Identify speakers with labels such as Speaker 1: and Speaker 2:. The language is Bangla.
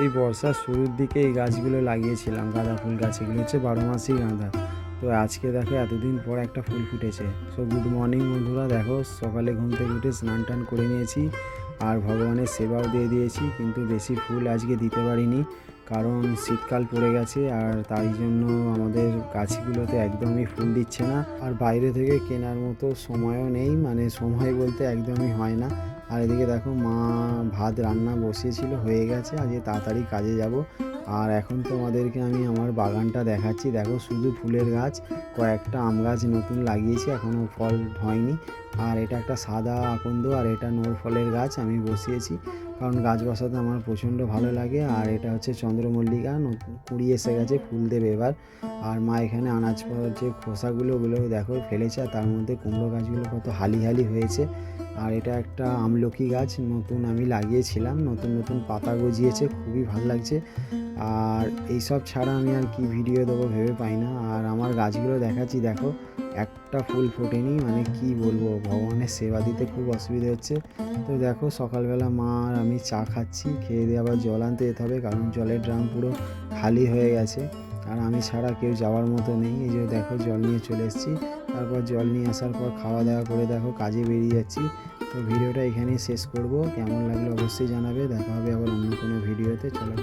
Speaker 1: এই বর্ষার শুরুর দিকে এই গাছগুলো লাগিয়েছিলাম, গাঁদা ফুল গাছ। এগুলো হচ্ছে 12 মাসি গাঁদা। তো আজকে দেখো এতদিন পর একটা ফুল ফুটেছে। সো গুড মর্নিং বন্ধুরা। দেখো সকালে ঘুম থেকে উঠে স্নান টান করে নিয়েছি আর ভগবানের সেবাও দিয়ে দিয়েছি, কিন্তু বেশি ফুল আজকে দিতে পারিনি কারণ শীতকাল পড়ে গেছে আর তাই জন্য আমাদের গাছগুলোতে একদমই ফুল দিচ্ছে না। আর বাইরে থেকে কেনার মতো সময়ও নেই, মানে সময় বলতে একদমই হয় না। আর এদিকে দেখো মা ভাত রান্না বসিয়েছিল, হয়ে গেছে। আজকে তাড়াতাড়ি কাজে যাব। আর এখন তোমাদেরকে আমি আমার বাগানটা দেখাচ্ছি। দেখো শুধু ফুলের গাছ, কয়েকটা আম গাছ নতুন লাগিয়েছি, এখনও ফল হয়নি। আর এটা একটা সাদা আকন্দ আর এটা নোর ফলের গাছ আমি বসিয়েছি, কারণ গাছ বসাতে আমার প্রচণ্ড ভালো লাগে। আর এটা হচ্ছে চন্দ্রমল্লিকা, কুড়ি এসে গেছে, ফুল দেবে এবার। আর মা এখানে আনাজ যে খোসাগুলো ওগুলো দেখো ফেলেছে, আর তার মধ্যে কুমড়ো গাছগুলো কত হালি হালি হয়েছে। আর এটা একটা আমলকি গাছ নতুন আমি লাগিয়েছিলাম, নতুন নতুন পাতা গজিয়েছে, খুবই ভালো লাগছে। আর এইসব ছাড়া আমি আর কি ভিডিও দেবো ভেবে পাই না। আর আমার গাছগুলো দেখাচ্ছি, দেখো একটা ফুল ফোটেনি, মানে কি বলবো, ভগবানের সেবা দিতে খুব অসুবিধা হচ্ছে। তো দেখো সকালবেলা মা আর আমি চা খাচ্ছি, খেয়ে দিয়ে আবার জল আনতে যেতে হবে, কারণ জলের ড্রাম পুরো খালি হয়ে গেছে আর আমি ছাড়া কেউ যাওয়ার মতো নেই। এই যে দেখো জল নিয়ে চলে এসেছি। তারপর জল নিয়ে আসার পর খাওয়া দাওয়া করে দেখো কাজে বেরিয়ে যাচ্ছি। তো ভিডিওটা এখানেই শেষ করব। কেমন লাগলো অবশ্যই জানাবে। দেখা হবে আবার অন্য কোনো ভিডিওতে। চলো।